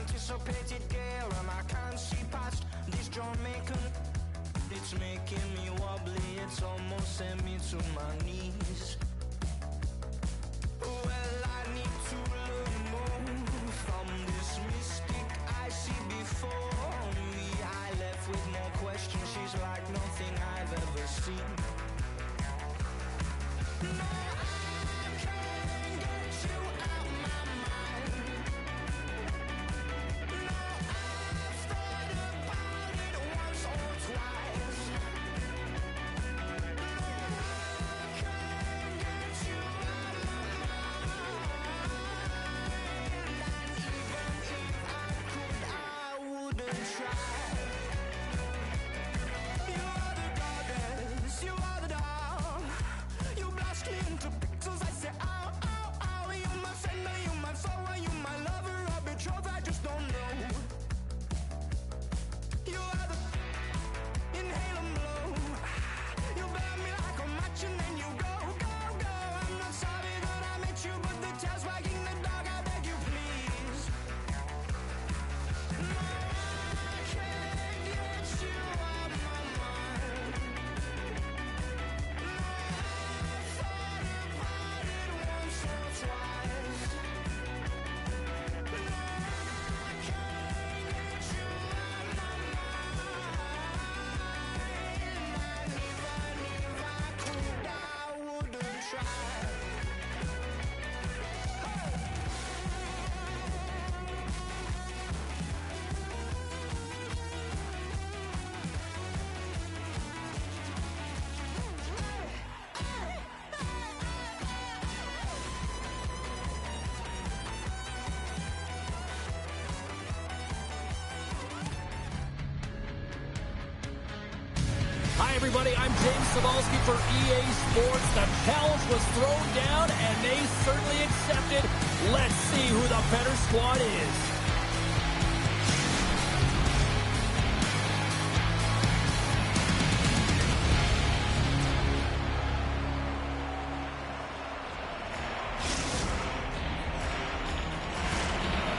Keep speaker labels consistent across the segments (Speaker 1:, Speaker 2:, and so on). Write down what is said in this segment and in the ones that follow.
Speaker 1: Anticipated gale and I can't see past this Jamaican. It's making me wobbly, it's almost sent me to my knees. Well, I need to learn more from this mystic I see before me. I left with more questions, she's like nothing I've ever seen. No, I can't get you out my mind.
Speaker 2: Hi, everybody. I'm James Cebulski for EA Sports. The challenge was thrown down, and they certainly accepted. Let's see who the better squad is.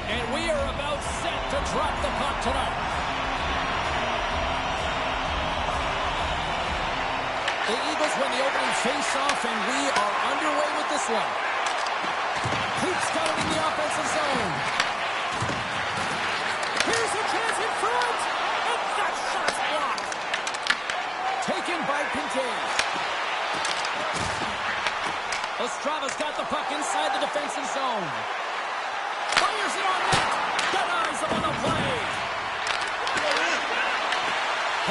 Speaker 2: And we are about set to drop the puck tonight. The Eagles win the opening face-off, and we are underway with this one. Keeps going in the offensive zone. Here's a chance in front, and that shot's blocked. Taken by Pinter. Ostrava's got the puck inside the defensive zone. Fires it on net. Denies him on the play.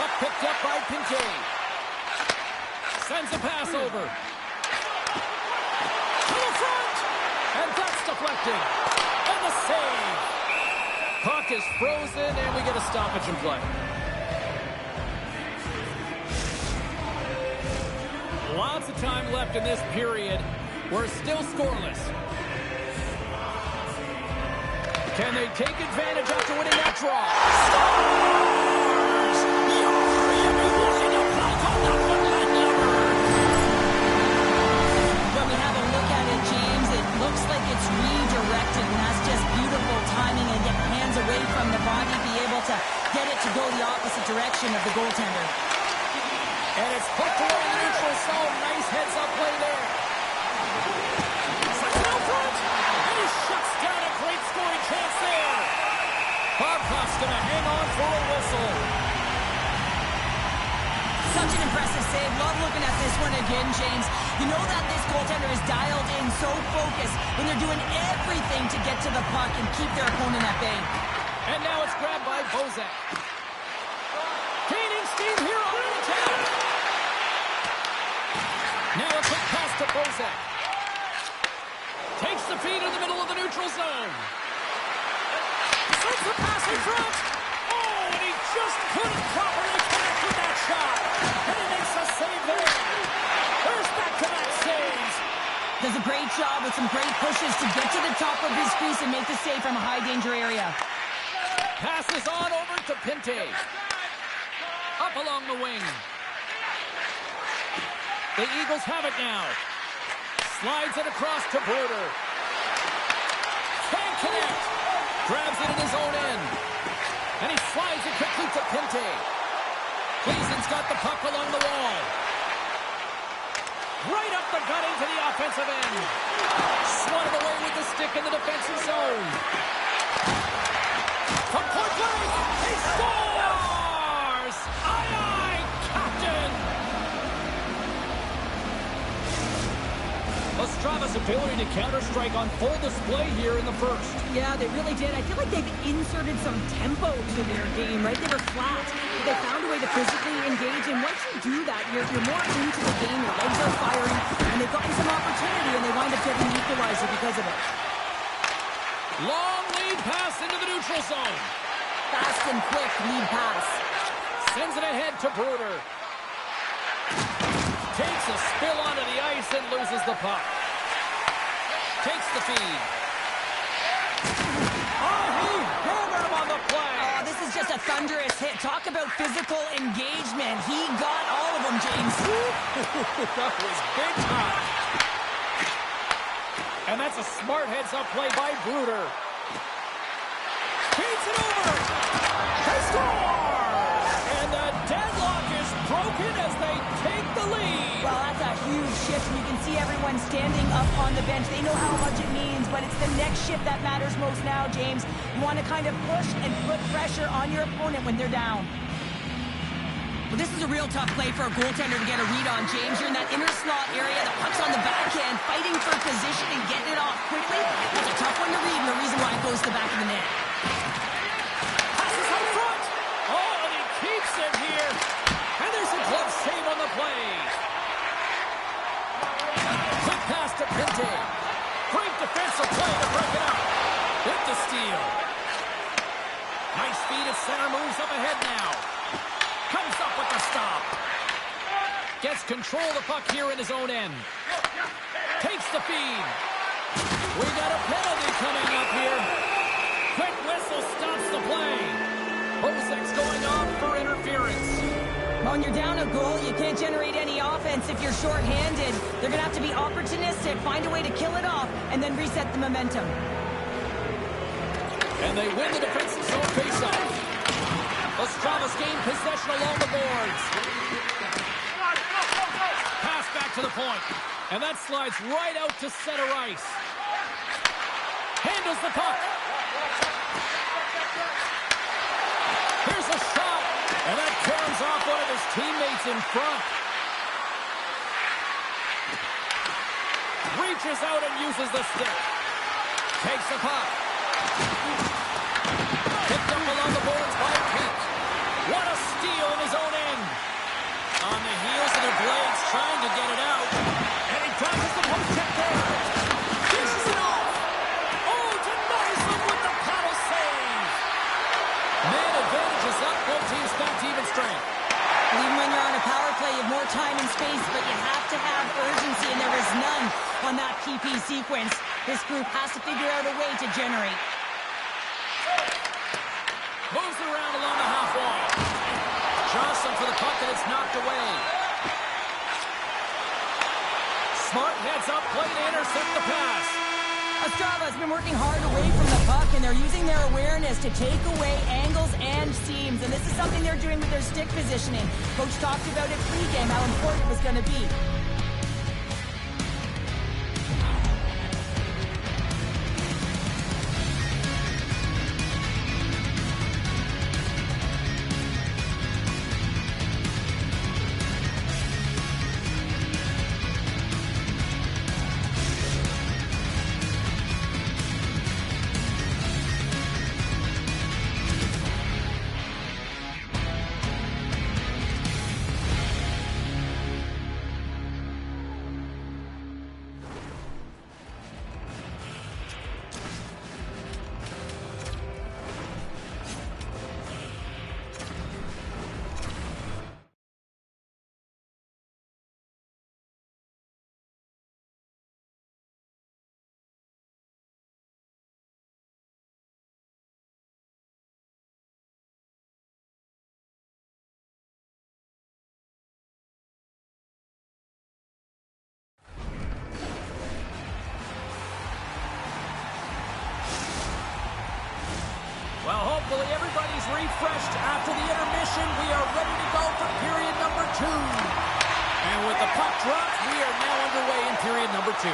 Speaker 2: Puck picked up by Pinter. Sends a pass over. To the front. And that's deflected. And the save. Puck is frozen, and we get a stoppage in play. Lots of time left in this period. We're still scoreless. Can they take advantage after winning that draw? Scores!
Speaker 3: When we have a look at it, James, it looks like it's redirected, and that's just beautiful timing and get hands away from the body, be able to get it to go the opposite direction of the goaltender.
Speaker 2: And it's hooked away in the neutral zone. Nice heads-up play there. Sets it out front, and he shuts down a great scoring chance there. Bobkov's going to hang on for a whistle.
Speaker 3: Such an impressive save. Love looking at this one again, James. You know that this goaltender is dialed in, so focused when they're doing everything to get to the puck and keep their opponent at bay.
Speaker 2: And now it's grabbed by Bozak. Gaining steam here on an attack. Now a quick pass to Bozak. Takes the feed in the middle of the neutral zone. Sends the pass in front. Oh, and he just couldn't properly connect with that shot. And he makes a save there. There's back-to-back saves.
Speaker 3: Does a great job with some great pushes to get to the top of his crease and make the save from a high-danger area.
Speaker 2: Passes on over to Pinte. Up along the wing. The Eagles have it now. Slides it across to Bruder. Can't connect. Grabs it in his own end. And he slides it quickly to Pinte. Gleason's got the puck along the wall. Right up the gut into the offensive end. Swatted away with the stick in the defensive zone. From point blank, he scores! Aye, aye, Captain! Ostrava's ability to counter-strike on full display here in the first.
Speaker 3: Yeah, they really did. I feel like they've inserted some tempo to their game, right? They were flat, but they found a way to physically engage, and once you do that, you're more into the game, your legs are firing, and they've gotten some opportunity, and they wind up getting an equalizer because of it.
Speaker 2: Long lead pass into the neutral zone.
Speaker 3: Fast and quick lead pass.
Speaker 2: Sends it ahead to Bruder. Takes a spill onto the ice and loses the puck. Takes the feed. Oh, he hammered him on the play.
Speaker 3: Oh, this is just a thunderous hit. Talk about physical engagement. He got all of them, James.
Speaker 2: That was big time. And that's a smart heads-up play by Bruder. Feeds it over. They score! And the deadlock is broken as they take the lead.
Speaker 3: Well, that's a huge shift, and you can see everyone standing up on the bench. They know how much it means, but it's the next shift that matters most now, James. You want to kind of push and put pressure on your opponent when they're down. Well, this is a real tough play for a goaltender to get a read on, James. You're in that inner slot area. The puck's on the backhand, fighting for position and getting it off quickly. That's a tough one to read, and the reason why it goes to the back of the net.
Speaker 2: Passes out front. Oh, and he keeps it here. And there's a glove save on the play. Quick pass to Pinte. Great defensive play to break it up. With the steal. Nice feed at center, moves up ahead now. Comes up with the stop. Gets control of the puck here in his own end. Takes the feed. We got a penalty coming up here. Quick whistle stops the play. Bozak's going off for interference.
Speaker 3: When you're down a goal, you can't generate any offense if you're shorthanded. They're going to have to be opportunistic, find a way to kill it off, and then reset the momentum.
Speaker 2: And they win the defensive zone faceoff. Ostrava's gained possession along the boards. Pass back to the point. And that slides right out to center ice. Handles the puck. Here's a shot. And that turns off one of his teammates in front. Reaches out and uses the stick. Takes the puck. Picked up along the boards by Pete. What a steal in his own end. On the heels of the blades, trying to get it out. And he dodges the post check there. Dishes it off. Oh, denies him with the paddle save. Man advantage is up. Both teams back to even strength.
Speaker 3: Even when you're on a power play, you have more time and space, but you have to have urgency, and there is none on that PP sequence. This group has to figure out a way to generate.
Speaker 2: Moves it around along the half wall. Johnson for the puck, and it's knocked away. Smart heads up, play to intercept the pass.
Speaker 3: Ostrava's been working hard away from the puck, and they're using their awareness to take away angles and seams. And this is something they're doing with their stick positioning. Coach talked about it pregame, how important it was going to be.
Speaker 2: Well, hopefully everybody's refreshed after the intermission. We are ready to go for period number 2. And with the puck dropped, we are now underway in period number 2.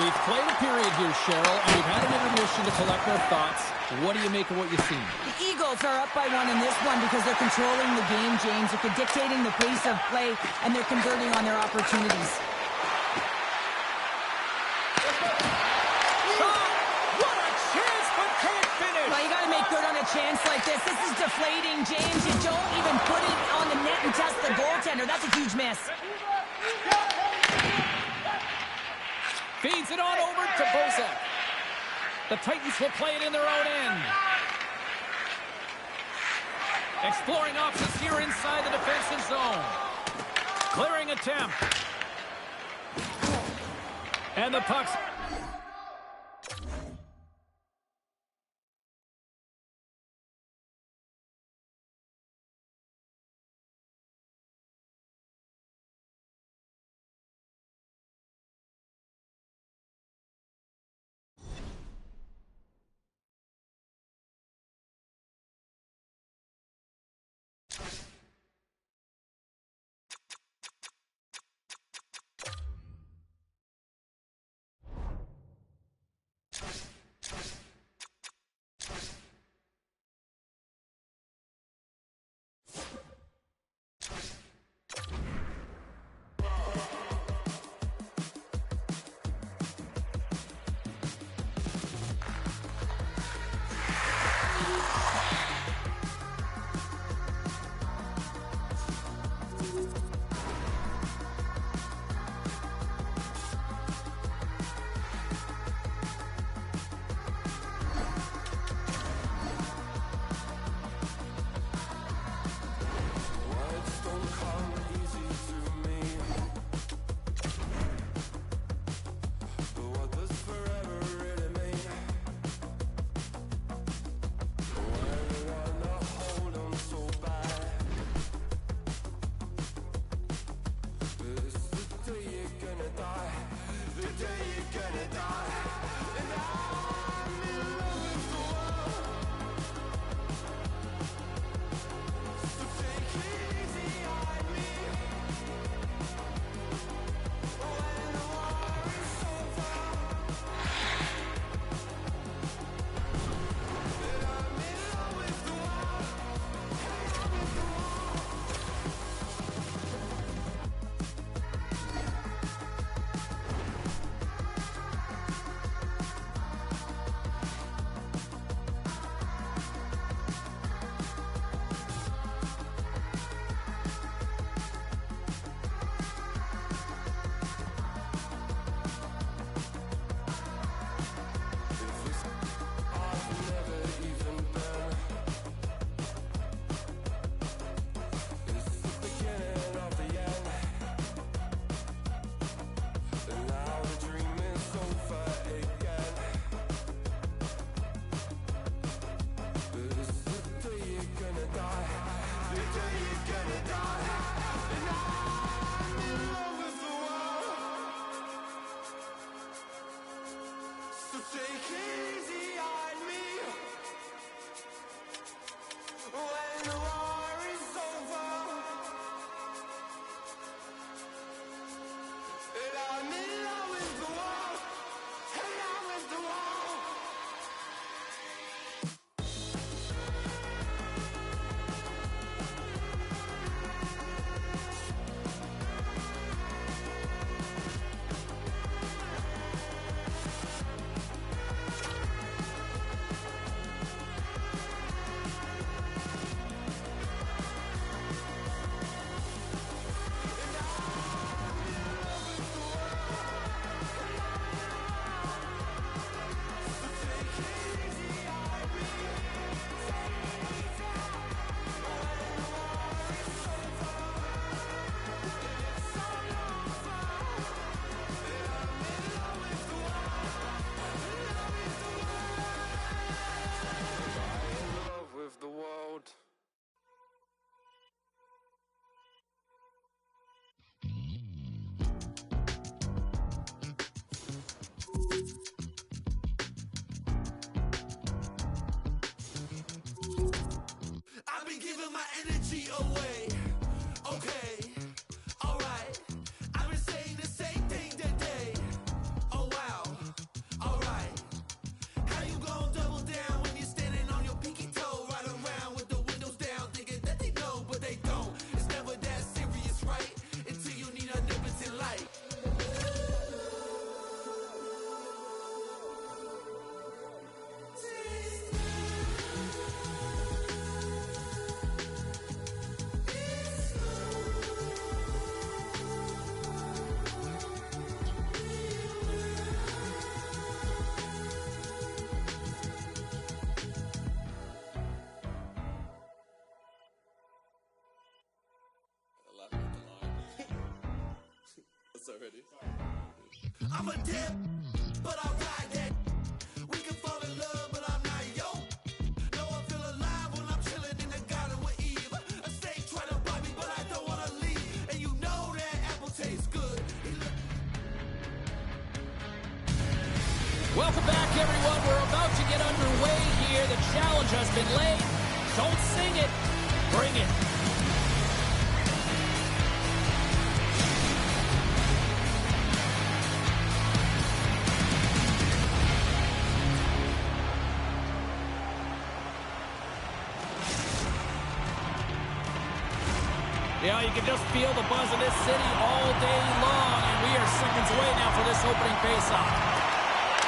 Speaker 2: We've played a period here, Cheryl, and we've had an intermission to collect our thoughts. What do you make of what you've seen?
Speaker 3: The Eagles are up by 1 in this one because they're controlling the game, James. They're dictating the pace of play, and they're converting on their opportunities. Chance like this is deflating, James. You don't even put it on the net and test the goaltender. That's a huge miss.
Speaker 2: Feeds it on over to Bozak. The Titans will play it in their own end. Exploring options here inside the defensive zone. Clearing attempt. And the puck's...
Speaker 1: So take it easy on me. When the war is over, and I'm in love with the war, in love with the war. The world. I've been giving my energy away. Okay, alright. I've been saying the same thing today. Oh wow, alright. How you gon' double down when you're standing on your pinky toe? Right around with the windows down, thinking that they know, but they don't. It's never that serious, right? Until you need a nipples in light. Already. I'm a dip, but I ride that. We can fall in love, but I'm not yo. No, I feel alive when I'm chilling in the garden with Eve. A snake trying to bite me, but I don't wanna leave. And you know that apple tastes good.
Speaker 2: Welcome back, everyone. We're about to get underway here. The challenge has been laid. Don't sing it. Bring it. Yeah, you can just feel the buzz of this city all day long, and we are seconds away now for this opening faceoff.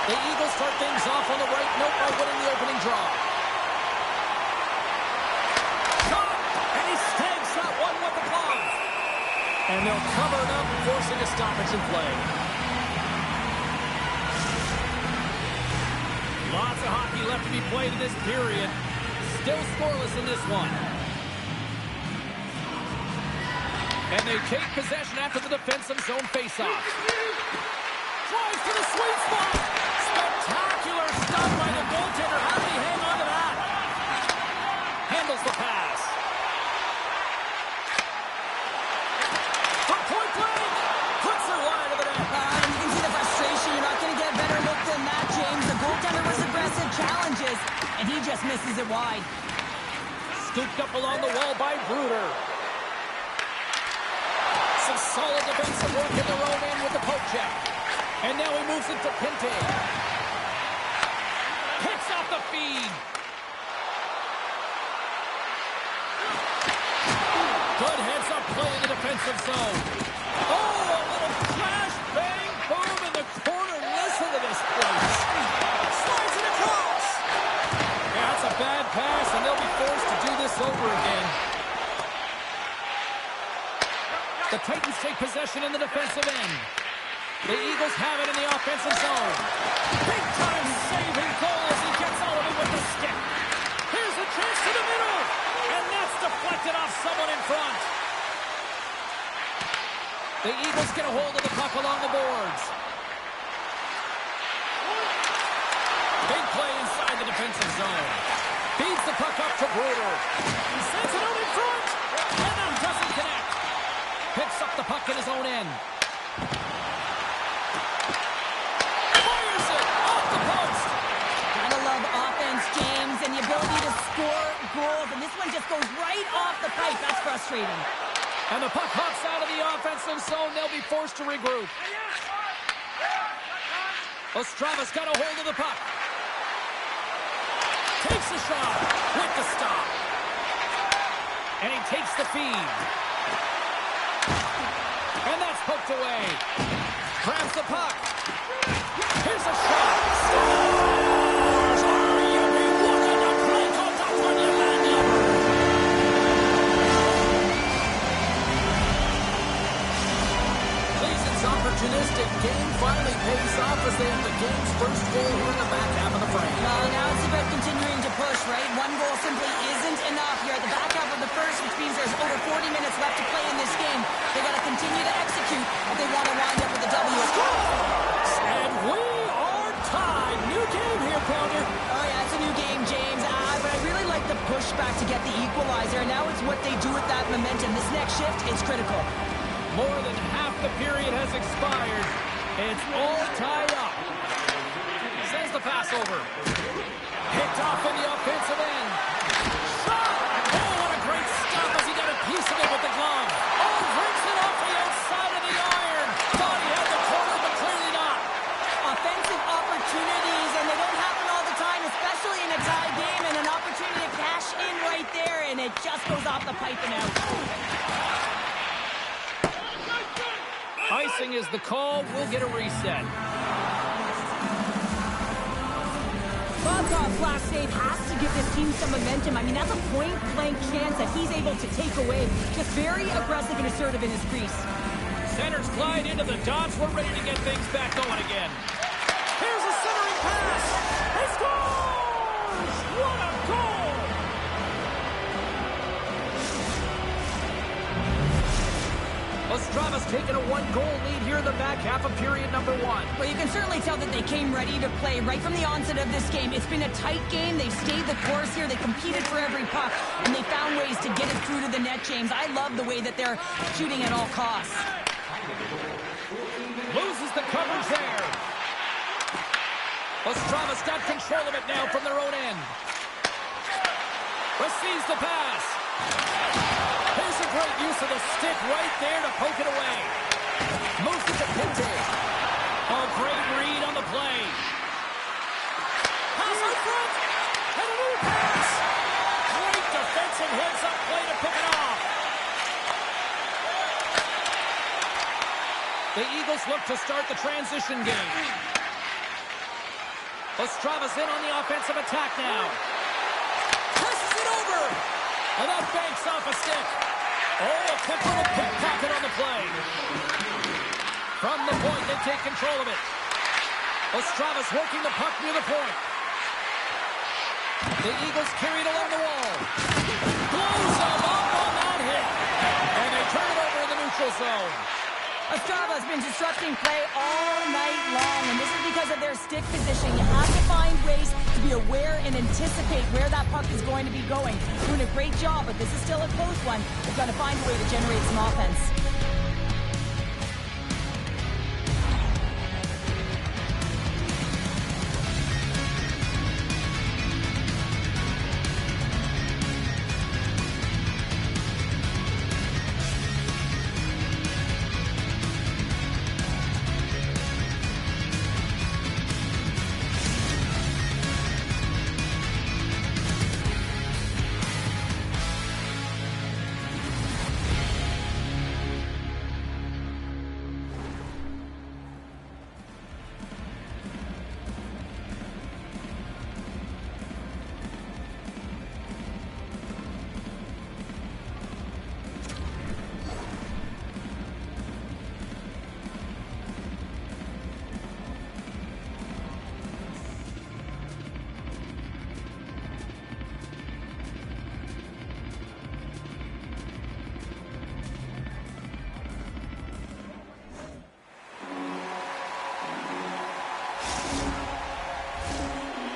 Speaker 2: The Eagles start things off on the right note by winning the opening draw. Shot! And he snags that one with the glove. And they'll cover it up, forcing a stoppage in play. Lots of hockey left to be played in this period. Still scoreless in this one. And they take possession after the defensive zone faceoff. Drives to the sweet spot. Spectacular stuff by the goaltender. How did he hang on to that? Handles the pass. From point blank. Puts it wide of the net.
Speaker 3: You can see the frustration. You're not going to get a better look than that, James. The goaltender was aggressive, challenges, and he just misses it wide.
Speaker 2: Scooped up along the wall by Bruder. Some solid defensive work in the own end with the poke check. And now he moves it to Pinte. Picks off the feed. Good heads-up play in the defensive zone. Oh, a little crash, bang, boom in the corner. Listen to this place. Slides it across. Yeah, that's a bad pass, and they'll be forced to do this over again. The Titans take possession in the defensive end. The Eagles have it in the offensive zone. Big-time saving goal as he gets out of it with the stick. Here's a chance to the middle. And that's deflected off someone in front. The Eagles get a hold of the puck along the boards. Big play inside the defensive zone. Feeds the puck up to Bruder. He sends it out in front. And that doesn't connect. Picks up the puck in his own end. Fires it off the post.
Speaker 3: frustrating.
Speaker 2: And the puck hops out of the offensive zone. They'll be forced to regroup. Ostrava's got a hold of the puck. Takes a shot with the stop. And he takes the feed. And that's poked away. Grabs the puck. Here's a shot. Scores! Are you rewarded? A play called Najzaujimavejsie. Cleveland's opportunistic game finally pays off as they have the game's first goal here in the back half of the frame.
Speaker 3: Well, now it's about continuing to push, right? One goal simply isn't enough. You're at the back half of the first, which means there's over 40 minutes left to play in this game. They got to continue to execute if they want to wind up with a W.
Speaker 2: And we are tied. New game here, Pounder.
Speaker 3: Oh, yeah, it's a new game, James. But I really like the pushback to get the equalizer. Now it's what they do with that momentum. This next shift, it's critical.
Speaker 2: More than half the period has expired. It's all tied up. Sends the pass over. Picked off in the offensive end. Shot! Oh, what a great stop as he got a piece of it with the glove. Oh, breaks it off the outside of the iron. Thought he had the corner, but clearly not.
Speaker 3: Offensive opportunities, and they don't happen all the time, especially in a tie game, and an opportunity to cash in right there, and it just goes off the pipe and out.
Speaker 2: Icing is the call. We'll get a reset.
Speaker 3: Bobkov's last save has to give this team some momentum. I mean, that's a point-blank chance that he's able to take away. Just very aggressive and assertive in his crease.
Speaker 2: Centers glide into the dots. We're ready to get things back going again. Here's a centering pass. He scores! What a goal! Ostrava's taken a one-goal lead here in the back half of period number one.
Speaker 3: Well, you can certainly tell that they came ready to play right from the onset of this game. It's been a tight game. They stayed the course here. They competed for every puck, and they found ways to get it through to the net, James. I love the way that they're shooting at all costs.
Speaker 2: Loses the coverage there. Ostrava's got control of it now from their own end. Receives the pass. Here's a great use of the stick right there to poke it away. Moves it to Pinte. A great read on the play. Pass in front. And a new pass. Great defensive heads-up play to pick it off. The Eagles look to start the transition game. Ostrava's in on the offensive attack now. Presses it over. And that banks off a stick. Oh, a quick little pickpocket on the play. From the point, they take control of it. Ostrava's working the puck near the point. The Eagles carry it along the wall. Blows them up on that hit. And they turn it over in the neutral zone.
Speaker 3: Ostrava has been disrupting play all night long, and this is because of their stick position. You have to find ways to be aware and anticipate where that puck is going to be going. Doing a great job, but this is still a close one. They've got to find a way to generate some offense.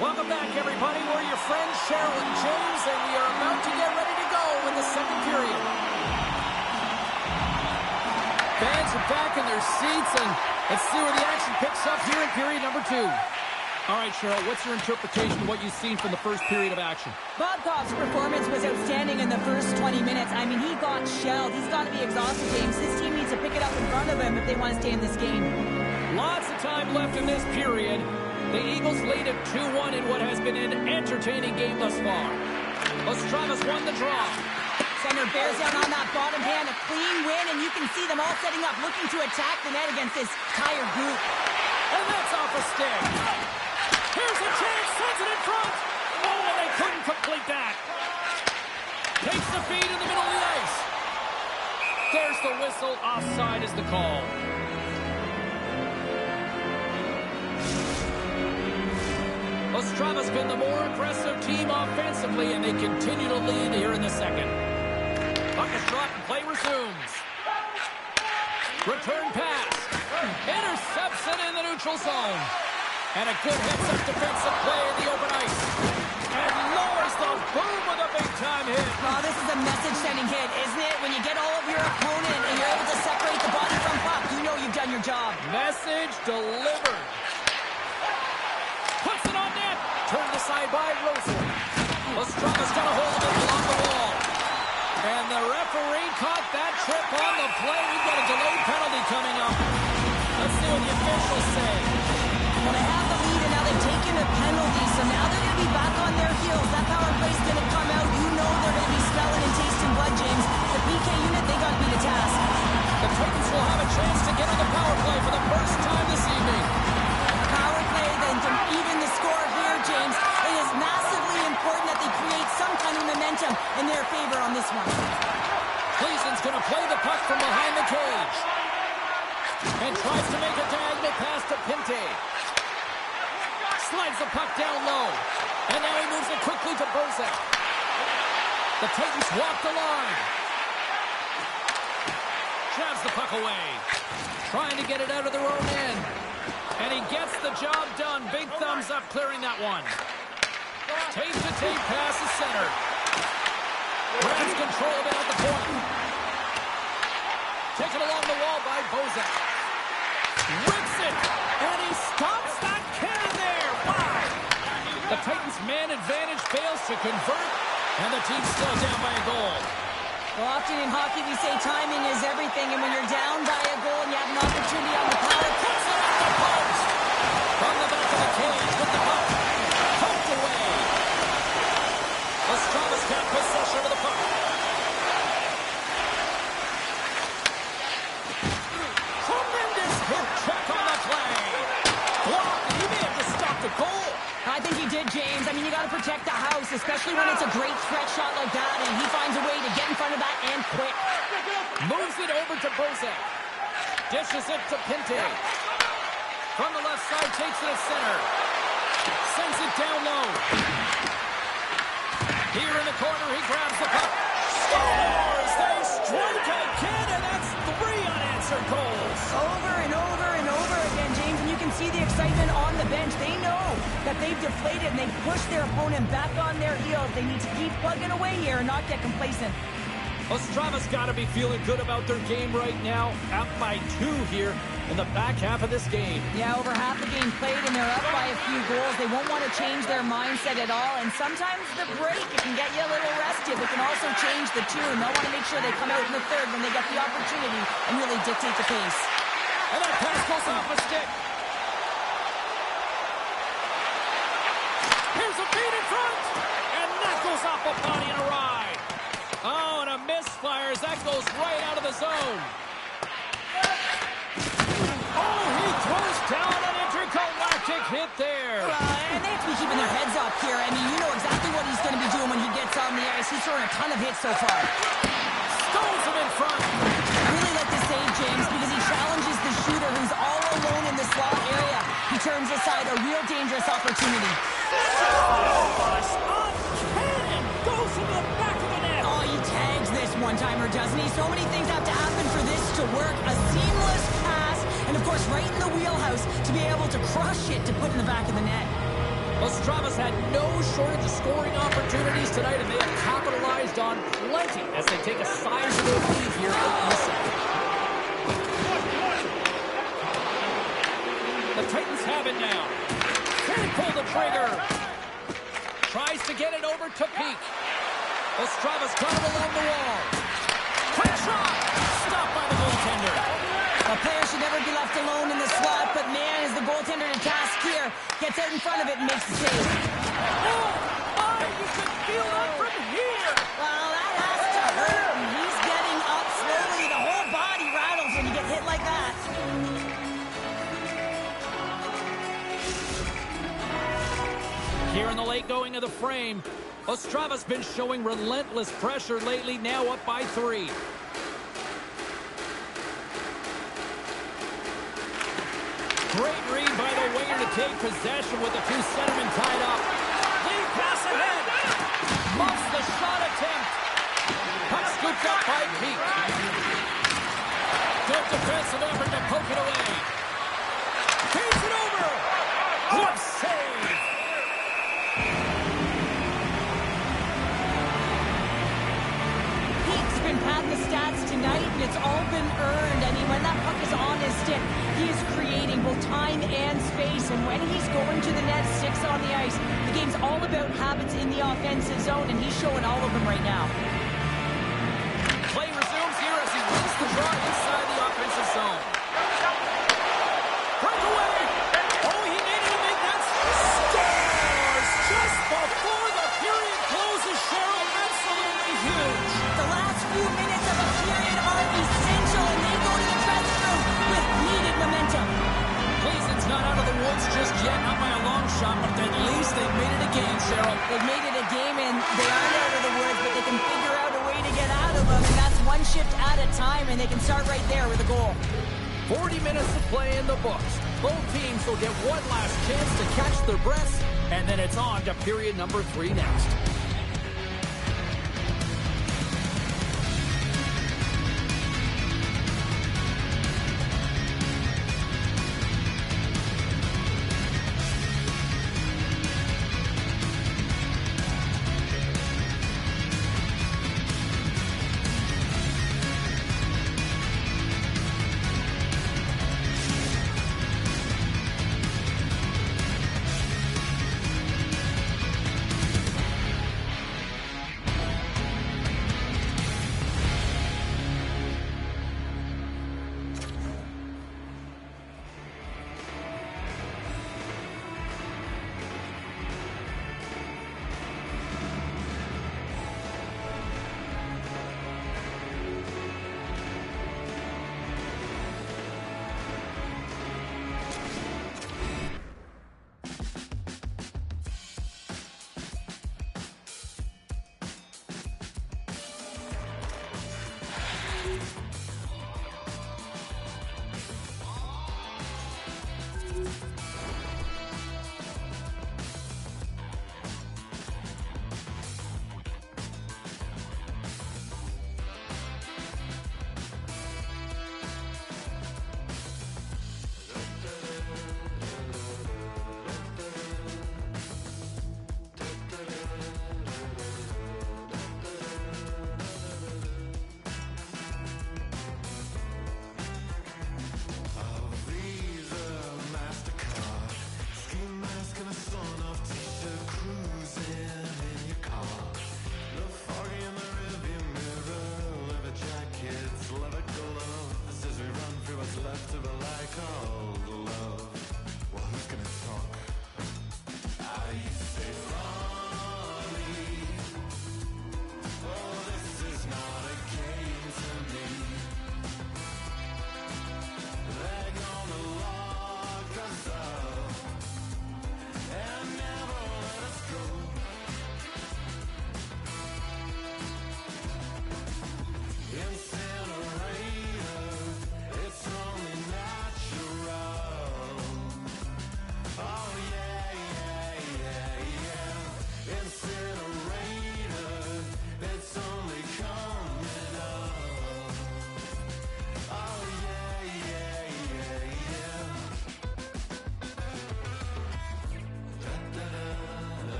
Speaker 2: Welcome back, everybody. We're your friends, Cheryl and James, and we are about to get ready to go in the second period. Fans are back in their seats, and let's see where the action picks up here in period number two. All right, Cheryl, what's your interpretation of what you've seen from the first period of action?
Speaker 3: Bob Cobb's performance was outstanding in the first 20 minutes. I mean, he got shelled. He's got to be exhausted, James. His team needs to pick it up in front of him if they want to stay in this game.
Speaker 2: Lots of time left in this period. The Eagles lead at 2-1 in what has been an entertaining game thus far. Ostravis won the draw.
Speaker 3: Center bears down on that bottom hand, a clean win, and you can see them all setting up, looking to attack the net against this tired group.
Speaker 2: And that's off a stick. Here's a chance, sends it in front. Oh, they couldn't complete that. Takes the feed in the middle of the ice. There's the whistle. Offside is the call. Ostrava's been the more aggressive team offensively, and they continue to lead here in the second. Puck is dropped and play resumes. Return pass. Intercepts it in the neutral zone. And a good heads-up defensive play in the open ice. And lowers the boom with a big-time hit.
Speaker 3: Oh, this is a message-sending hit, isn't it? When you get all of your opponent and you're able to separate the body from puck, you know you've done your job.
Speaker 2: Message delivered. Puts it on net. Turned aside by Rosen. Ostrava's got a hold of it along the wall. And the referee caught that trip on the play. We've got a delayed penalty coming up. Let's see what the officials say.
Speaker 3: Well, they have the lead, and now they've taken a penalty, so now they're going to be back on their heels. That power play's going to come out. You know they're going to be smelling and tasting blood, James. The PK unit, they got to be the task.
Speaker 2: The Titans will have a chance to get on the power play for the first time this evening.
Speaker 3: Power play, then to even the score here, James. It is massively important that they create some kind of momentum in their favor on this one.
Speaker 2: Cleason's going to play the puck from behind the cage. And tries to make a diagonal pass to Pinte. Slides the puck down low. And now he moves it quickly to Bozak. The Titans walk the line. Grabs the puck away. Trying to get it out of their own end. And he gets the job done. Big thumbs up clearing that one. Tape-to-tape pass is center. Grabs control of it at the point. Taken along the wall by Bozak. Rips it. And he stops that cannon there. Wow. The Titans' man advantage fails to convert. And the team's still down by a goal.
Speaker 3: Well, often in hockey we say timing is everything, and when you're down by a goal and you have an opportunity on the power,
Speaker 2: Puts it off the post. From the back of the cage with the puck. Poked away. Ostrava's got possession of the puck. Tremendous hip check on the play. Blocked. He may have just stopped the goal.
Speaker 3: I think he did, James. I mean, you got to protect the house, especially when it's a great threat shot like that, and he finds a way to get in front of that and quick.
Speaker 2: Moves it over to Bozak. Dishes it to Pinte. From the left side, takes it at center. Sends it down low. Here in the corner, he grabs the puck. Scores! They strike again, and that's 3 unanswered goals.
Speaker 3: Over and over and over again, James, and you can see the excitement on the bench. They know that they've deflated and they've pushed their opponent back on their heels. They need to keep plugging away here and not get complacent.
Speaker 2: Ostrava's got to be feeling good about their game right now. Up by 2 here in the back half of this game.
Speaker 3: Yeah, over half the game played and they're up by a few goals. They won't want to change their mindset at all. And sometimes the break, it can get you a little restive. It can also change the tune. They'll want to make sure they come out in the third when they get the opportunity and really dictate the pace.
Speaker 2: And that pass goes off a stick. Here's a feed in front. And that goes off a body and a ride. Oh, and a misfire as that goes right out of the zone. Oh, he throws down an intergalactic hit there.
Speaker 3: And they have to be keeping their heads up here. I mean, you know exactly what he's going to be doing when he gets on the ice. He's throwing a ton of hits so far.
Speaker 2: Stones him in front.
Speaker 3: I really like this save, James, because he challenges the shooter who's all alone in the slot area. He turns aside a real dangerous opportunity.
Speaker 2: Cannon goes to the back of the net.
Speaker 3: Oh, he tags this one-timer, doesn't he? So many things have to happen for this to work. A seamless pass, and of course right in the wheelhouse to be able to crush it to put in the back of the net.
Speaker 2: Ostrava's had no shortage of scoring opportunities tonight, and they have capitalized on plenty as they take a sizable lead here in the second. The Titans have it now. They pull the trigger. Tries to get it over to Peak. Ostrava's got it along the wall. Quick shot! Stopped by the goaltender.
Speaker 3: A player should never be left alone in the slot, but man, is the goaltender to task here. Gets out in front of it and makes the save.
Speaker 2: Oh, you can feel that from here.
Speaker 3: Well, that has to hurt. And he's getting up slowly. The whole body rattles when you get hit like that.
Speaker 2: Here in the late going of the frame, Ostrava's been showing relentless pressure lately, now up by 3. Great read by the winger to take possession with the 2 centermen tied up. Lead pass ahead. Muffs the shot attempt. Puck scooped up by Peak. Good defensive effort to poke it away. Takes it over. What save.
Speaker 3: Peak's been patting the stats tonight, and it's all been earned. I mean, when that puck is on his stick, he is creating both time and space, and when he's going to the net, 6 on the ice, the game's all about habits in the offensive zone, and he's showing all of them right now.
Speaker 2: Play resumes here as he wins the draw inside the offensive zone. Breakaway! Oh, he needed to make that scores just before the period closes, Cheryl. Absolutely huge.
Speaker 3: The last few minutes of a period are essential, and they go to the dressing room with needed momentum.
Speaker 2: Cleason's not out of the woods just yet, not by a long shot, but at least they've made it a game, Cheryl.
Speaker 3: They've made it a game, and they aren't out of the woods, but they can figure out a way to get out of them, and that's one shift at a time, and they can start right there with a goal.
Speaker 2: 40 minutes to play in the books. Both teams will get one last chance to catch their breaths, and then it's on to period number 3 next.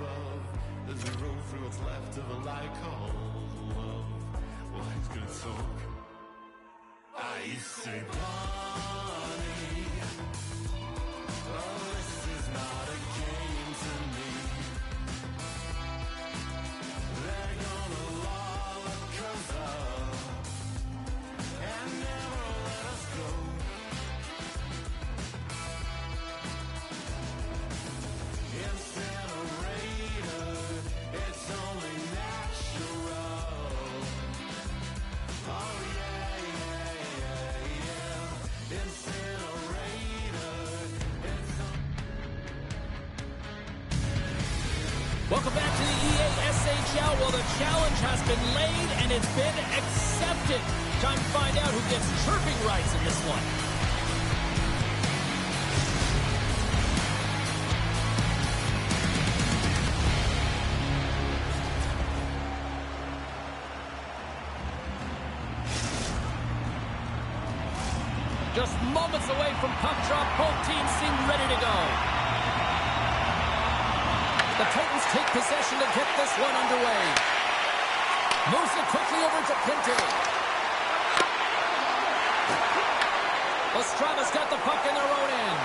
Speaker 1: above. As we roll through what's left of a life called love. Well, he's gonna talk. I say, Bonnie, oh, this is not a game to me. They're gonna lock us up and never let us go. Incinerator, it's only natural. Oh yeah, yeah, yeah, yeah. Incinerator, it's
Speaker 2: Welcome back to the EASHL. Well, the challenge has been laid and it's been accepted. Time to find out who gets chirping rights in this one. Just moments away from puck drop, both teams seem ready to go. The Titans take possession to get this one underway. Moves it quickly over to Pinto. Ostrava's got the puck in their own end.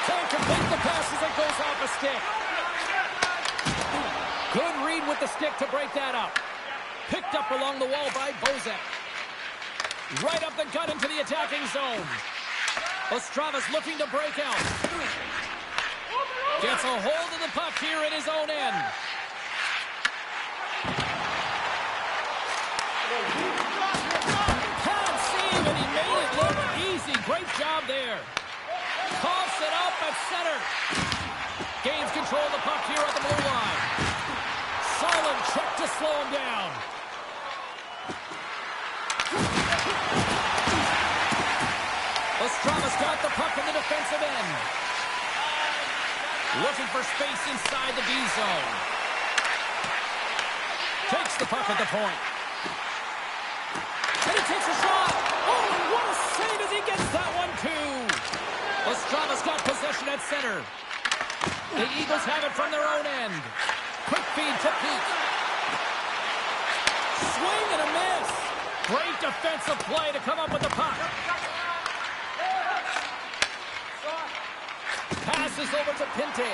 Speaker 2: Can't complete the pass as it goes off a stick. Good read with the stick to break that up. Picked up along the wall by Bozek. Right up the gut into the attacking zone. Ostrava's looking to break out. Gets a hold of the puck here in his own end. Can't save, and he made it look easy. Great job there. Coughs it up at center. Gains control of the puck here at the blue line. Solid check to slow him down. Ostrava's got the puck in the defensive end. Looking for space inside the D zone. Takes the puck at the point. And he takes a shot. Oh, what a save as he gets that one, too. Ostrava's got possession at center. The Eagles have it from their own end. Quick feed to Peak. Swing and a miss. Great defensive play to come up with the puck. Passes over to Pinte.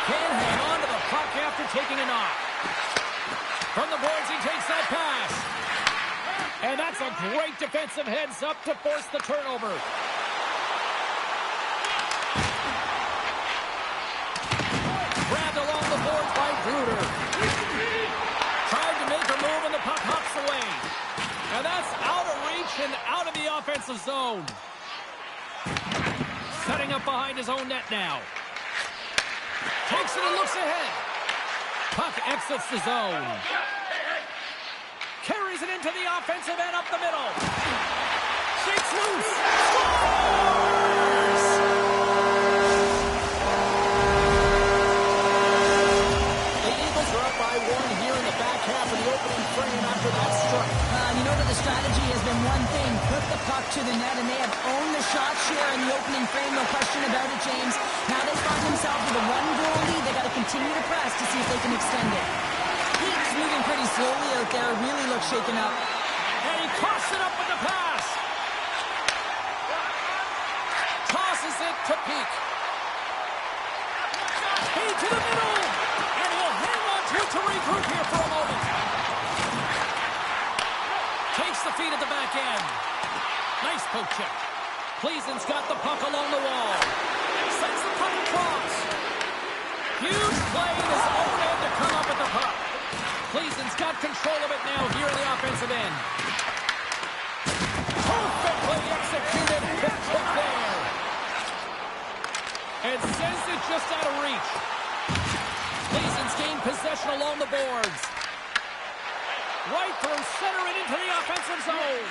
Speaker 2: Can't hang on to the puck after taking a knock. From the boards, he takes that pass. And that's a great defensive heads-up to force the turnover. Grabbed along the boards by Bruder. Tried to make a move, and the puck hops away. And that's out of reach and out of the offensive zone. Setting up behind his own net now. Takes it and looks ahead. Puck exits the zone. Carries it into the offensive end up the middle. Shakes loose. Scores! The Eagles are up by one here in the back half of the opening frame after that strike.
Speaker 3: You know that the strategy has been one thing, put the puck to the net, and they have owned the shot share in the opening frame, no question about it, James. Now they find themselves with a one-goal lead. They got to continue to press to see if they can extend it. He's moving pretty slowly out there, really looks shaken up.
Speaker 2: And he coughs it up with the pass. Tosses it to Peak. Feed to the middle, and he'll hang on to it to regroup here for a moment. Takes the feed at the back end. Nice poke check. Pleasan's got the puck along the wall. Sends the puck across. Huge play in his own end to come up with the puck. Pleasan's got control of it now here in the offensive end. Perfectly executed. Hit hook there. And sends it just out of reach. Pleasan's gained possession along the boards. Right through center and into the offensive zone.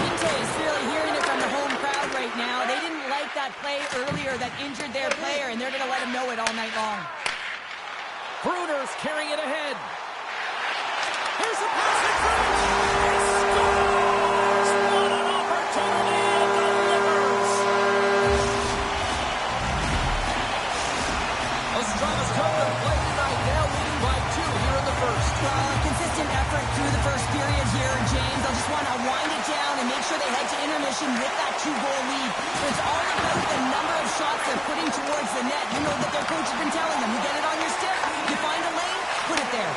Speaker 3: Pinte is really hearing it from the home crowd right now. They didn't like that play earlier that injured their player, and they're going to let him know it all night long.
Speaker 2: Bruder's carrying it ahead. Here's a pass in front. He scores! What a
Speaker 3: 2-goal lead. But it's all about the number of shots they're putting towards the net. You know that their coach has been telling them, you get it on your stick, you find a lane, put it there.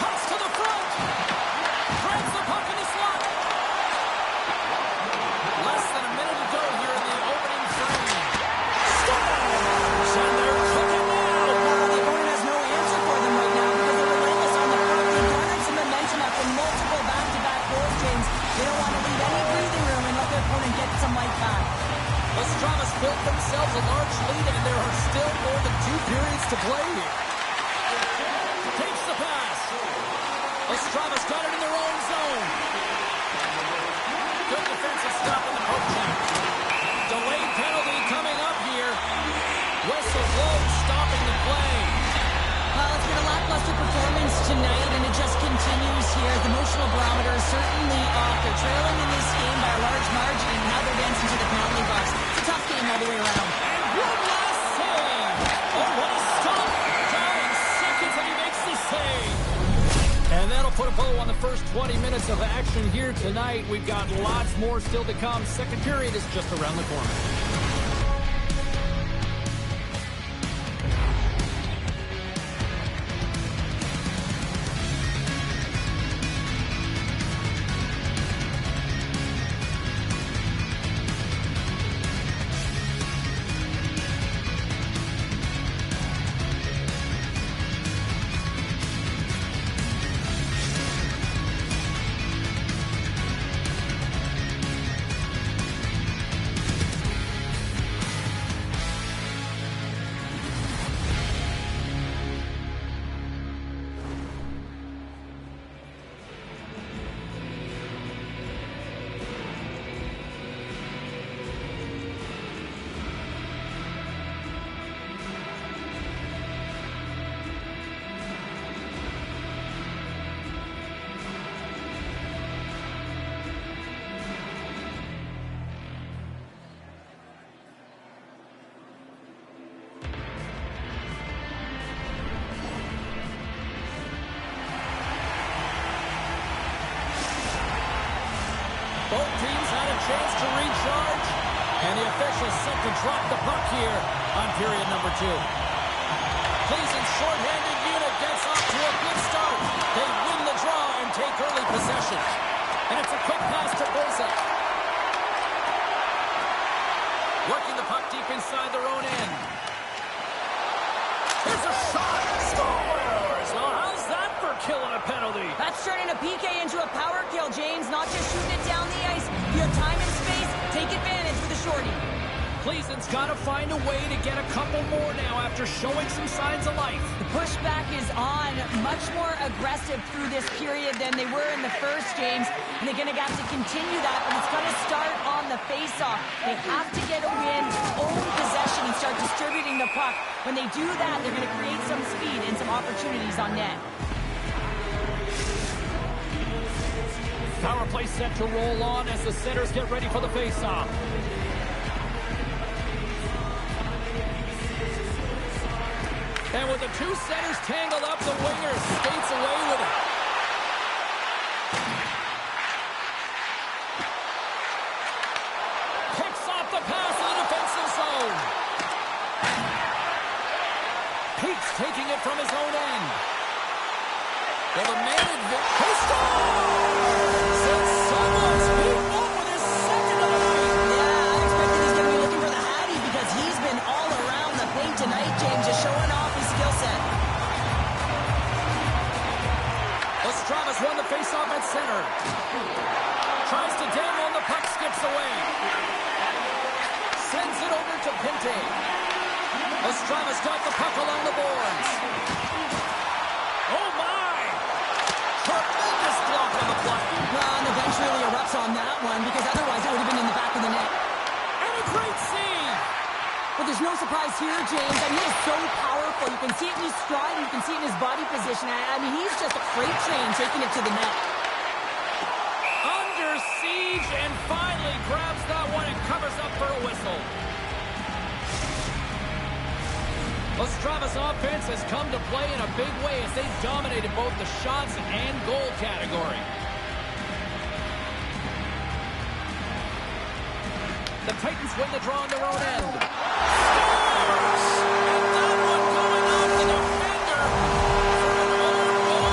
Speaker 2: Cuts to the front. Threads the puck in the slot. Less than a minute to go here in the opening frame. Scores! And they're cooking now.
Speaker 3: The opponent has no answer for them right now because they're relentless on the front. They've garnered some momentum after multiple back-to-back goals, James. They don't want to leave any breathing room and let their opponent get some life back.
Speaker 2: Ostravas built themselves a large lead, and there are still more than 2 periods to play here. Takes the pass. Ostravas got it in their own zone. Good defensive stop in the poke check. Delayed penalty coming up here. Whistle blown, stopping the play.
Speaker 3: Well, it's been a lackluster performance tonight, and it just continues here. The emotional barometer is certainly off. They're trailing in this game by a large margin, and now they're dancing to the penalty box. It's a tough game all the way around.
Speaker 2: And one last save. Oh, what a stop. Down in seconds, and he makes the save. And that'll put a bow on the first 20 minutes of action here tonight. We've got lots more still to come. Second period is just around the corner. Both teams had a chance to recharge, and the officials set to drop the puck here on period number 2. Cleveland's shorthanded unit gets off to a good start. They win the draw and take early possession. And it's a quick pass to Bozak. Working the puck deep inside their own end. Here's a shot. Scores! Well, how's that for killing a penalty?
Speaker 3: That's turning a PK into a power kill, James. Not just shooting it down the ice. You have time and space. Take advantage with the shorty.
Speaker 2: Cleveland's got to find a way to get a couple more now after showing some signs of life.
Speaker 3: The pushback is on, much more aggressive through this period than they were in the first, James. And they're going to have to continue that, but it's going to start on the face-off. They have to get a win, own possession, and start distributing the puck. When they do that, they're going to create some speed and some opportunities on net.
Speaker 2: Power play set to roll on as the centers get ready for the face-off. And with the 2 centers tangled up, the winger skates away with it. Picks off the pass in the defensive zone. Peaks taking it from his own end. With a man advantage. He scores! And someone's beaten up with his second of the night.
Speaker 3: Yeah, I expected he's going to be looking for the Hattie because he's been all around the paint tonight, James, just showing off his skill set.
Speaker 2: Ostravas won the faceoff at center. Tries to dangle and the puck skips away. Sends it over to Pinte. Ostravas got the puck along the boards. Oh my! Tremendous block on the play.
Speaker 3: Well, and the bench really erupts on that one because otherwise it would have been in the back of the net.
Speaker 2: And a great save!
Speaker 3: But there's no surprise here, James. I mean, he is so powerful. You can see it in his stride, and you can see it in his body position. I mean, he's just a freight train taking it to the net.
Speaker 2: Under siege and finally grabs that one and covers up for a whistle. Ostravas offense has come to play in a big way as they've dominated both the shots and goal category. The Titans win the draw on their own end. Scores! And that one going off the defender for an own goal.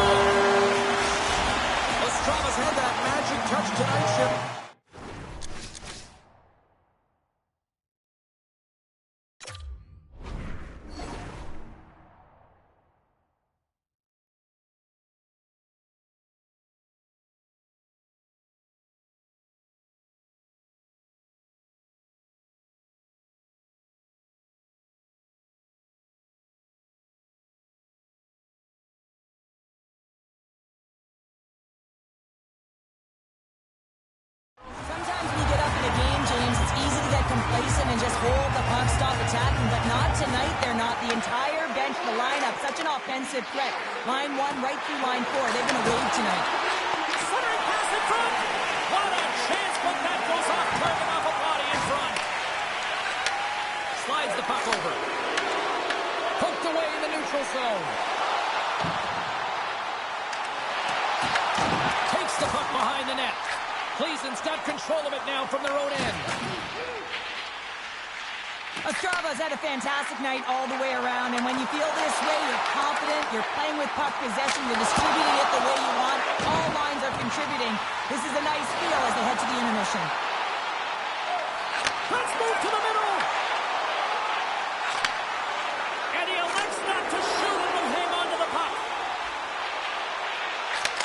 Speaker 2: Ostrava's had that magic touch tonight, Chip.
Speaker 3: Complacent and just hold the puck, stop attacking, but not tonight. They're not. The entire bench, the lineup, such an offensive threat. Line 1 right through line 4. They're going to wave tonight.
Speaker 2: Centering pass in front. What a chance, but that goes off, target off a body in front. Slides the puck over. Poked away in the neutral zone. Takes the puck behind the net. Cleveland's got control of it now from their own end.
Speaker 3: Ostrava's had a fantastic night all the way around, and when you feel this way, you're confident, you're playing with puck possession, you're distributing it the way you want. All lines are contributing. This is a nice feel as they head to the intermission.
Speaker 2: Let's move to the middle. And he elects not to shoot and will hang on to the puck.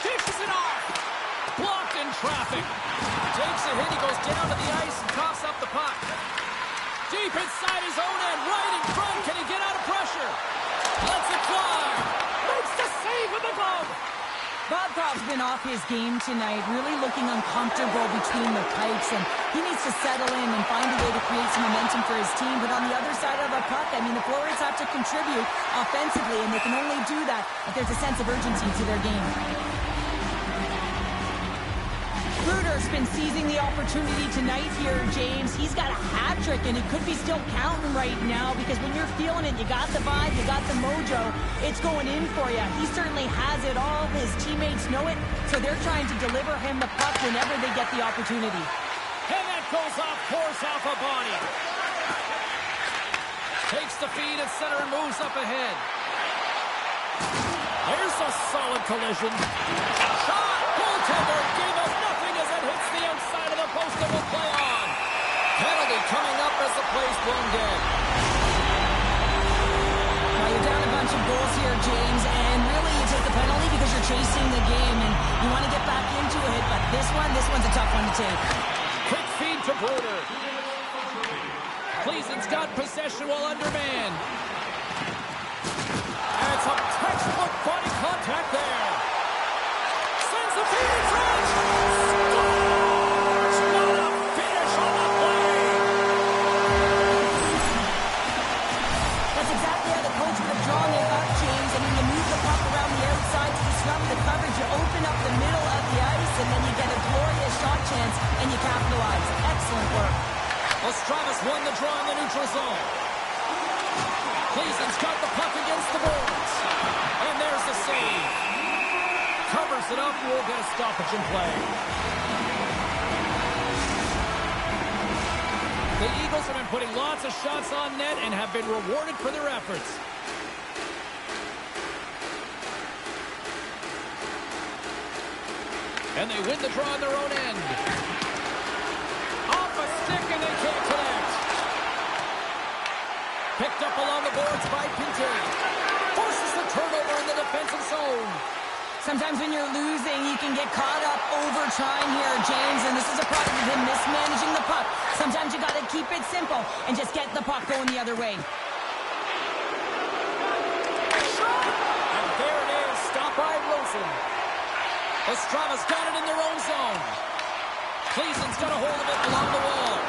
Speaker 2: Dishes it off. Blocked in traffic. Takes a hit, he goes down to the ice and coughs up the puck. Deep inside his own end, right in front. Can he get out of pressure? Lets it fly. Makes the save with the glove.
Speaker 3: Bobkov's been off his game tonight, really looking uncomfortable between the pipes, and he needs to settle in and find a way to create some momentum for his team. But on the other side of the puck, I mean, the forwards have to contribute offensively, and they can only do that if there's a sense of urgency to their game. Bruder's been seizing the opportunity tonight here, James. He's got a hat trick, and it could be still counting right now because when you're feeling it, you got the vibe, you got the mojo. It's going in for you. He certainly has it all. His teammates know it, so they're trying to deliver him the puck whenever they get the opportunity.
Speaker 2: And that goes off, pours off a body. Takes the feed at center and moves up ahead. There's a solid collision. Shot! Goaltender gave us nothing as it hits the outside of the post and will play on. Penalty coming up as the play's blown dead.
Speaker 3: Now you're down a bunch of goals here, James, and really you take the penalty because you're chasing the game and you want to get back into it, but this one's a tough one to take.
Speaker 2: Quick feed to Bruder. Cleason's got possession while undermanned. And it's a textbook body contact there. Sends the feed in front. Scores! What a finish on the play.
Speaker 3: That's exactly how the coach would have drawn it up, James. And when you move the puck around the outside to disrupt the coverage, you open up the middle of the ice, and then you get a glorious shot chance, and you capitalize. Excellent work.
Speaker 2: Ostrava's won the draw in the neutral zone. Cleason's got the puck against the boards. And there's the save. Covers it up, we'll get a stoppage in play. The Eagles have been putting lots of shots on net and have been rewarded for their efforts. And they win the draw on their own end. Off a stick and they can't connect. Picked up along the boards by Pinter. Forces the turnover in the defensive zone.
Speaker 3: Sometimes when you're losing, you can get caught up over trying here, James, and this is a product of him mismanaging the puck. Sometimes you got to keep it simple and just get the puck going the other way.
Speaker 2: And there it is, stopped by Wilson. Ostrava's got it in their own zone. Cleason's got a hold of it along the wall.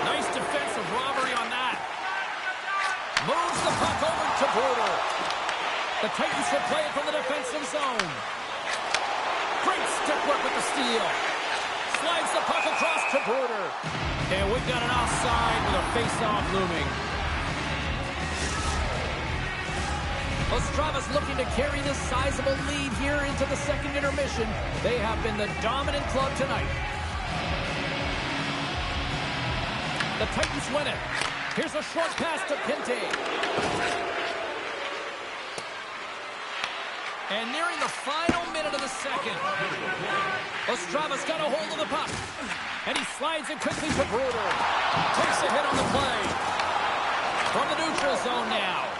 Speaker 2: Nice defensive robbery on that. Moves the puck over to Bruder. The Titans will play it from the defensive zone. Great stick work with the steal. Slides the puck across to Bruder. And we've got an offside with a face-off looming. Ostrava's looking to carry this sizable lead here into the second intermission. They have been the dominant club tonight. The Titans win it. Here's a short pass to Pinte. And nearing the final minute of the second. Ostrava's got a hold of the puck. And he slides it quickly to Bruder. Takes a hit on the play. From the neutral zone now.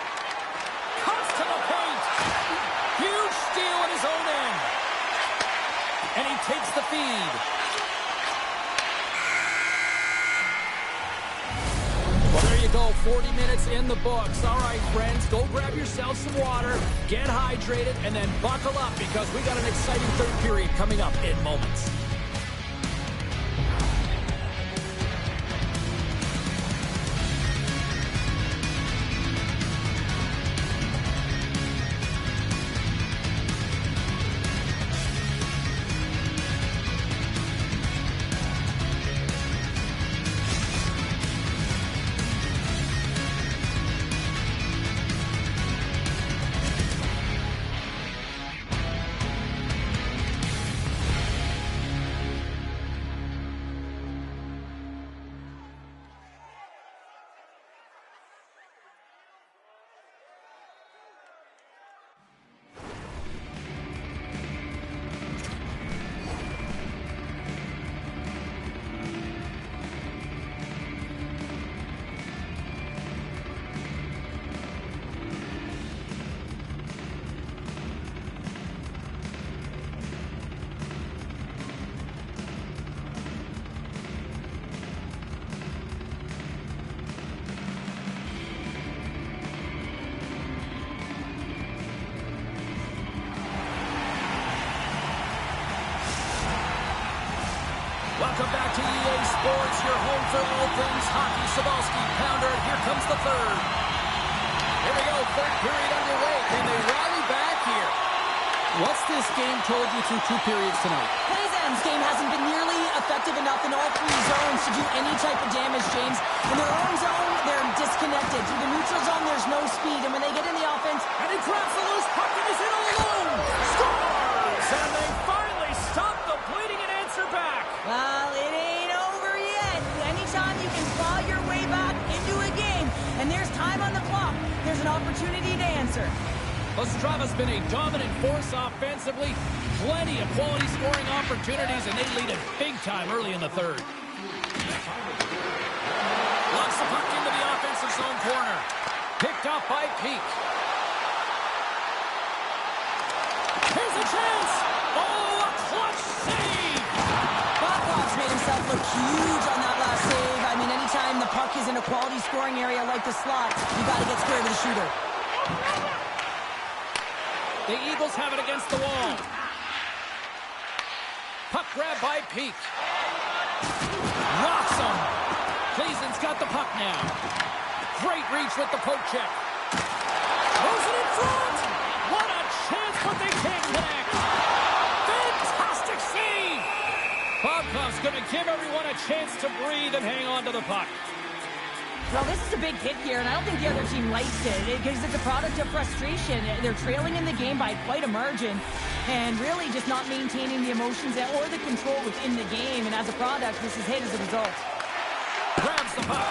Speaker 2: Comes to the paint. Huge steal at his own end. And he takes the feed. Well, there you go. 40 minutes in the books. All right, friends, go grab yourself some water, get hydrated, and then buckle up because we got an exciting third period coming up in moments. Welcome back to EA Sports, your home for all things hockey. Sabalski, Pounder, and here comes the third. Here we go, third period underway. Can they rally back here? What's this game told you through two periods tonight?
Speaker 3: Paysan's game hasn't been nearly effective enough in all three zones to do any type of damage, James. In their own zone, they're disconnected. Through the neutral zone, there's no speed. And when they get in the offense...
Speaker 2: And he grabs the loose puck and is in all alone! Scores! And they finally stop the bleeding and answer back.
Speaker 3: Well, it ain't over yet. Anytime you can claw your way back into a game, and there's time on the clock, there's an opportunity to answer.
Speaker 2: Ostrava's been a dominant force offensively. Plenty of quality scoring opportunities, and they lead it big time early in the third. Launch the puck into the offensive zone corner. Picked up by Peak. Here's a chance. Oh, a clutch save.
Speaker 3: Bobkov's made himself look huge on that last save. I mean, anytime the puck is in a quality scoring area like the slot, you got to get square to the shooter.
Speaker 2: The Eagles have it against the wall. Puck grab by Peak. Rocks him. Cleason's got the puck now. Great reach with the poke check. Throws it in front. What a chance, but they can't connect. Fantastic save. Bobkov's going to give everyone a chance to breathe and hang on to the puck.
Speaker 3: Well, this is a big hit here, and I don't think the other team likes it because it's a product of frustration. They're trailing in the game by quite a margin and really just not maintaining the emotions or the control within the game. And as a product, this is hit as a result.
Speaker 2: Grabs the puck.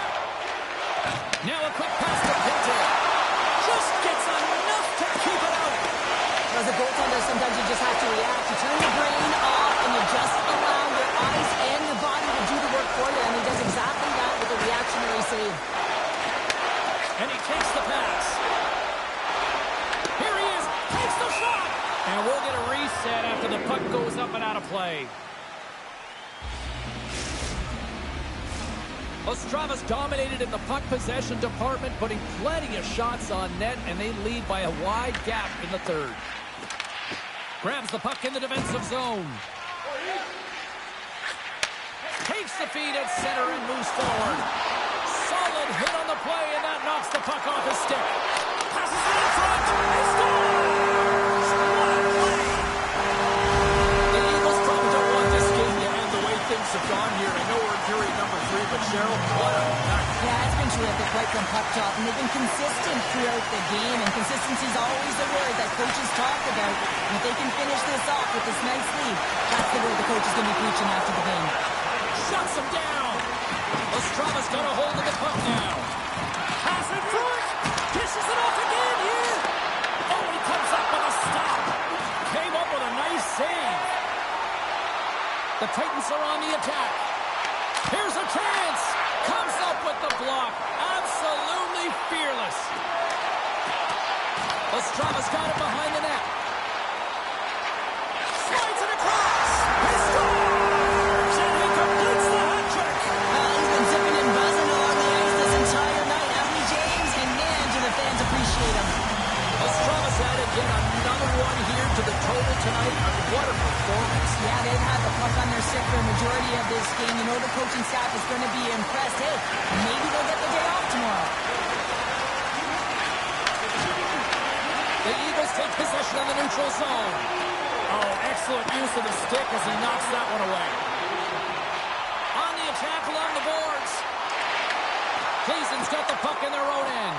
Speaker 2: Now a quick pass to Pinte. Just gets enough to keep it out.
Speaker 3: As a goaltender, sometimes you just have to react. You turn your brain off and you just allow your eyes and your body to do the work for you. And he does exactly that with a reactionary save.
Speaker 2: And he takes the pass. Here he is. Takes the shot. And we'll get a reset after the puck goes up and out of play. Ostrava's dominated in the puck possession department, putting plenty of shots on net, and they lead by a wide gap in the third. Grabs the puck in the defensive zone. Takes the feed at center and moves forward. Solid hit on the play, and that knocks the puck off his stick. Passes it in front. He scores! What a play! The Eagles probably don't want this game to end the way things have gone here. I know we're in period number 3, but Cheryl, what a night.
Speaker 3: Yeah, it's been terrific right from puck drop, and they've been consistent throughout the game, and consistency is always the word that coaches talk about. And if they can finish this off with this nice lead, that's the word the coach is going to be preaching after the game.
Speaker 2: Shuts him down. Ostrava's got a hold of the puck now. Pass in front. Dishes it off again here. Oh, he comes up with a stop. Came up with a nice save. The Titans are on the attack. Here's a chance. Comes up with the block. Absolutely fearless. Ostrava's got it behind the net. Slides it across. He scores! And he completes the hat trick.
Speaker 3: He's been zipping and buzzing along the ice this entire night, hasn't he, James? And man, do the fans appreciate him.
Speaker 2: Ostrava's added yet another one here to the total tonight. What a performance.
Speaker 3: Yeah, they've had the puck on their stick for a majority of this game. You know the coaching staff is going to be impressed. Hey, maybe they'll get the day off tomorrow.
Speaker 2: The Eagles take possession of the neutral zone. Oh, excellent use of the stick as he knocks that one away. On the attack along the boards. Cleason's got the puck in their own end.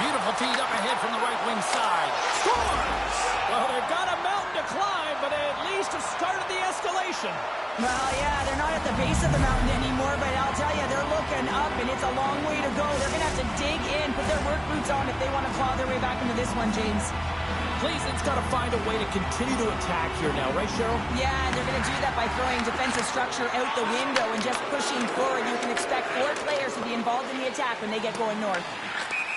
Speaker 2: Beautiful feed up ahead from the right wing side. Scores! Well, they've got a mountain to climb, but they at least have started the escalation.
Speaker 3: Well, yeah, they're not at the base of the mountain anymore, but I'll tell you, they're looking up, and it's a long way to go. They're going to have to dig in, put their work boots on if they want to claw their way back into this one, James.
Speaker 2: Cleason's got to find a way to continue to attack here now, right, Cheryl?
Speaker 3: Yeah, and they're going to do that by throwing defensive structure out the window and just pushing forward. You can expect 4 players to be involved in the attack when they get going north.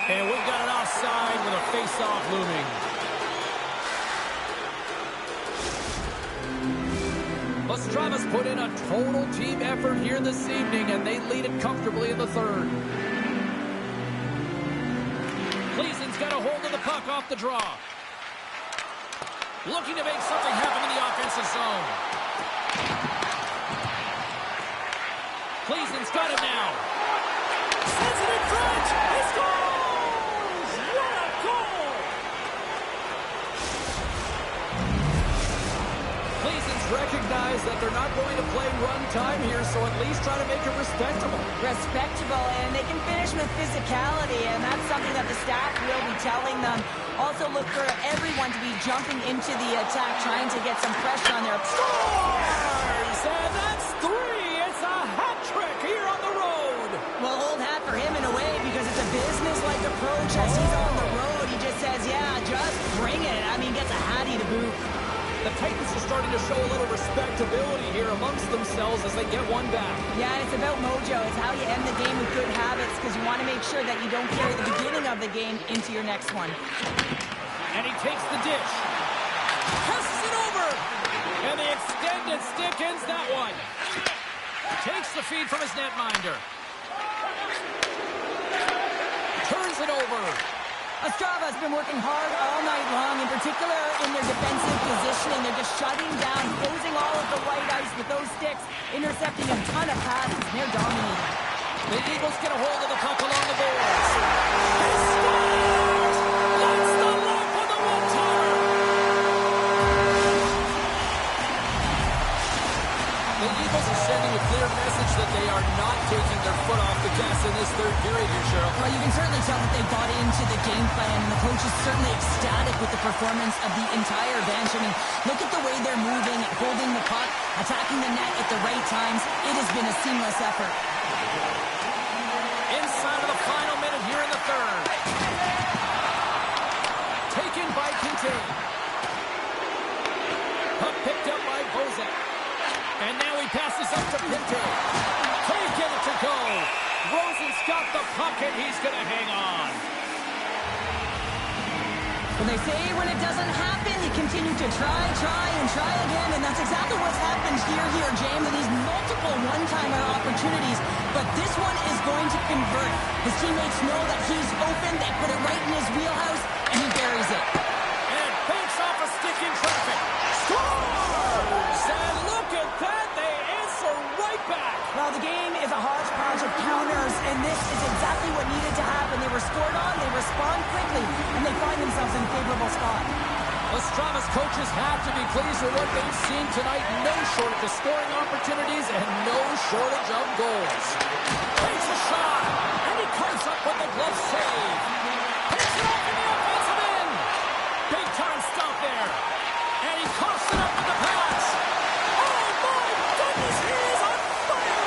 Speaker 2: And we've got an offside with a face-off looming. Ostrava's put in a total team effort here this evening, and they lead it comfortably in the third. Cleason's got a hold of the puck off the draw. Looking to make something happen in the offensive zone. Cleason's got it now. Sends it in front. He scores! What a goal! Cleason's recognized that they're not going to play run time here, so at least try to make it respectable.
Speaker 3: Respectable, and they can finish with physicality, and that's something that the staff will be telling them. Also look for everyone to be jumping into the attack, trying to get some pressure on their...
Speaker 2: Scores! And that's 3! It's a hat trick here on the road!
Speaker 3: Well, old hat for him in a way, because it's a business-like approach as he's on the road. He just says, yeah, just bring it. I mean, gets a hattie to boot.
Speaker 2: The Titans are starting to show a little respectability here amongst themselves as they get one back.
Speaker 3: Yeah, and it's about mojo. It's how you end the game with good habits, because you want to make sure that you don't carry the beginning of the game into your next one.
Speaker 2: And he takes the dish. Passes it over. And the extended stick ends that one. Takes the feed from his netminder. Turns it over.
Speaker 3: Ostrava's been working hard all night long, in particular in their defensive positioning. They're just shutting down, closing all of the white ice with those sticks, intercepting a ton of passes, and they're dominating.
Speaker 2: The Eagles get a hold of the puck along the boards. He scores! That's the lock of the one-timer! The Eagles are sending a clear message that they are not taking their foot off the gas in this third period here, Cheryl.
Speaker 3: Well, you can certainly tell that they bought into the game plan, and the coach is certainly ecstatic with the performance of the entire bench. I mean, look at the way they're moving, holding the puck, attacking the net at the right times. It has been a seamless effort.
Speaker 2: Inside of the final minute here in the third. Taken by Kincaid. Puck picked up by Bozak. And now he passes up to Pinto. Can't get it to go. Rosen's got the puck, and he's going to hang on.
Speaker 3: Well, they say when it doesn't happen, you continue to try again, and that's exactly what's happened here, James, and these multiple one-timer opportunities, but this one is going to convert. His teammates know that he's open, they put it right in his wheelhouse, and he buries it.
Speaker 2: And banks off a stick in traffic. Scores! And look at that, they answer right back.
Speaker 3: Well, the game is a hodgepodge of counters, and this is exactly what needed to happen. They were scored on, they respond quickly, and they find themselves in a favorable spot.
Speaker 2: Ostrava's coaches have to be pleased with what they've seen tonight. No shortage of scoring opportunities and no shortage of goals. Takes a shot, and he comes up with the glove save. Takes it off in the offensive end. Big time stop there. And he coughs it up with the pass. Oh, my goodness, he is on fire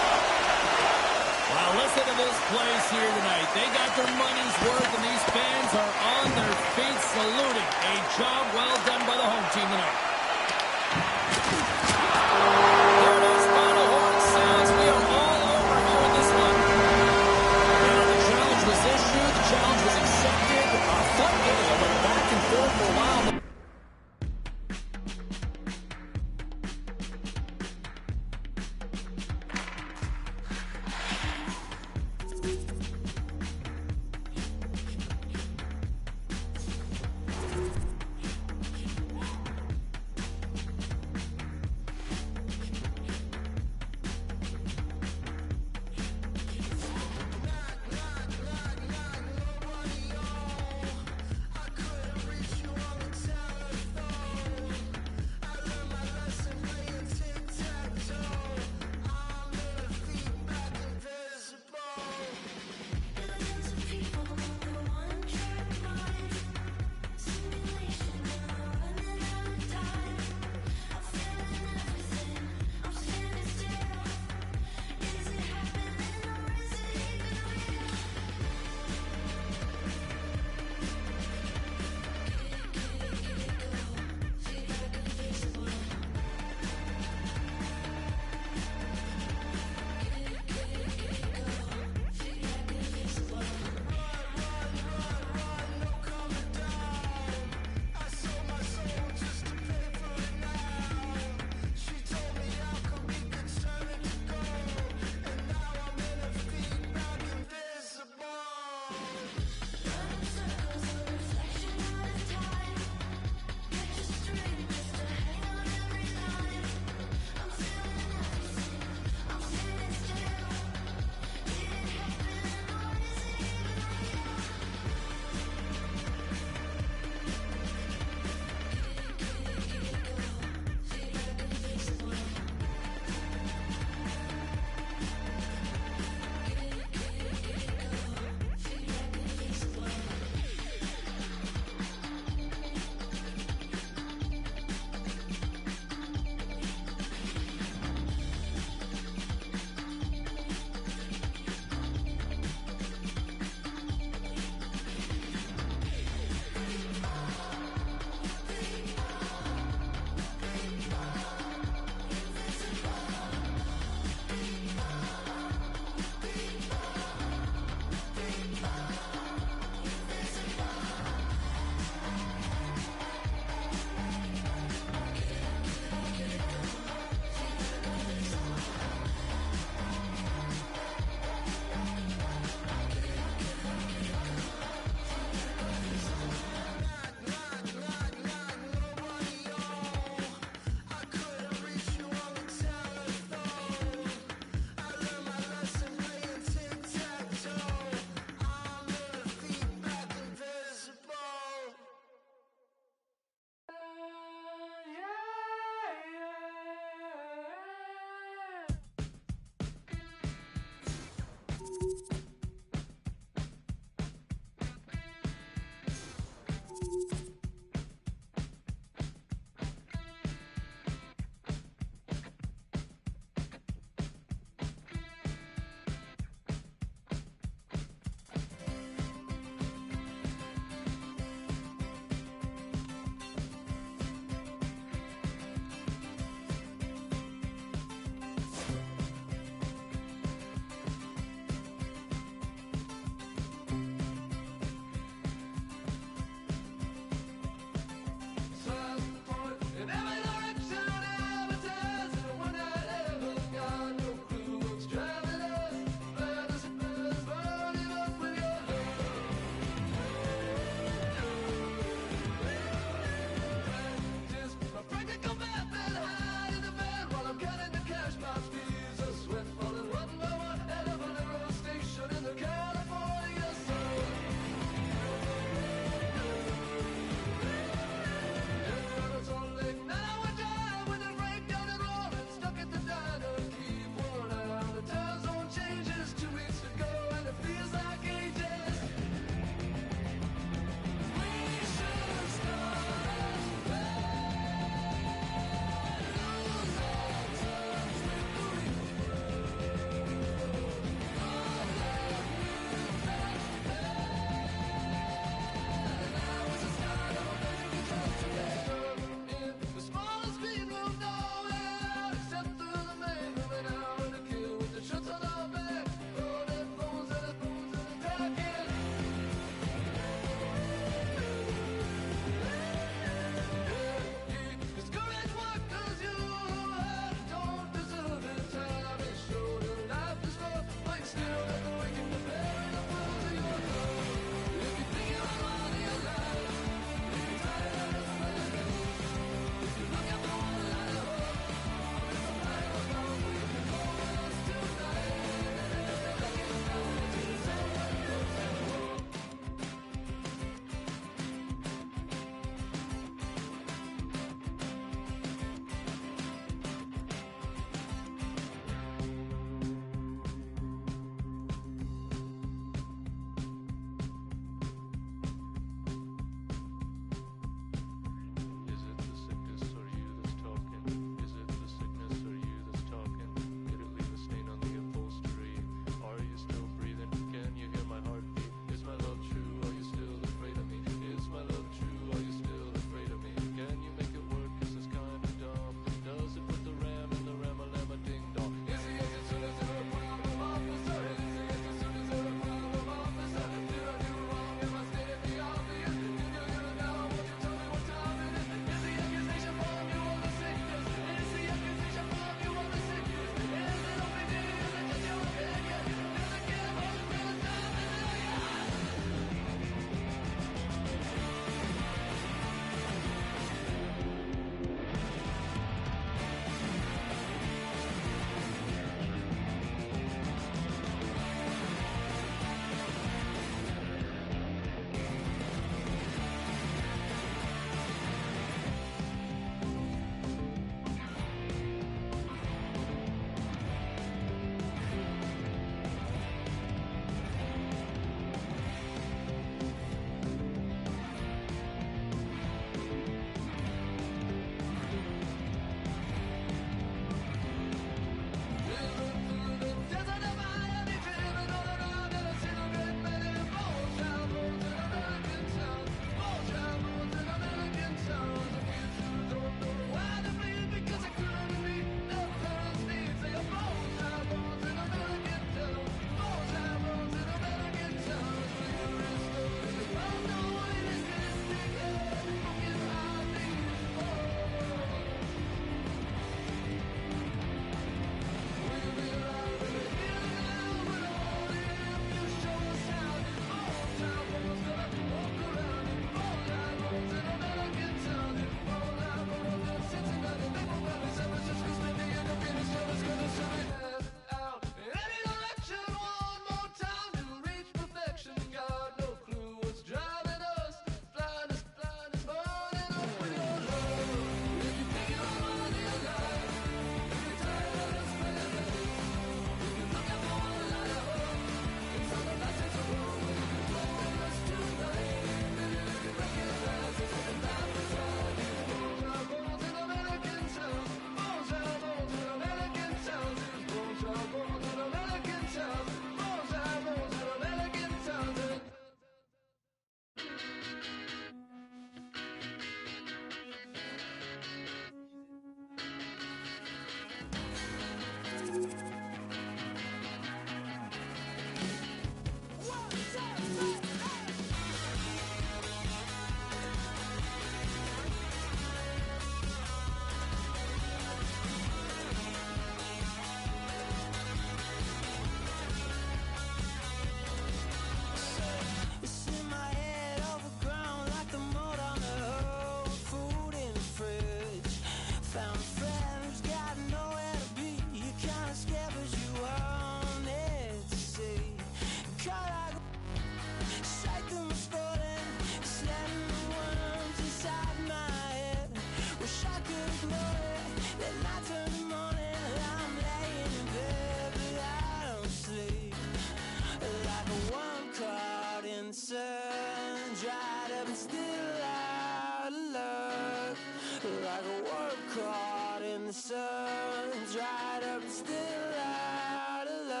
Speaker 1: a work caught in the sun, dried up and still out of luck.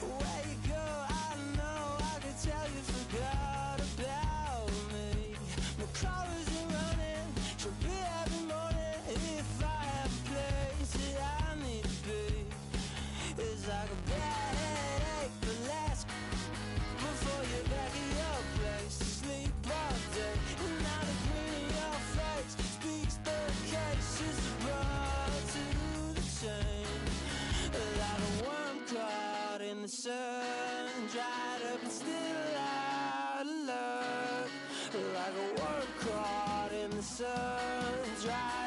Speaker 1: Where you go, I don't know. I could tell you forgot about me. My car isn't running, she'll be every morning. If I have a place that I need to be, it's like a bad headache, but last before you're back at your place to sleep all day. And now the grin in your face speaks the case. It's brought to the chain, like a worm caught in the sun, dried up and still out of luck. Like a worm caught in the sun, dried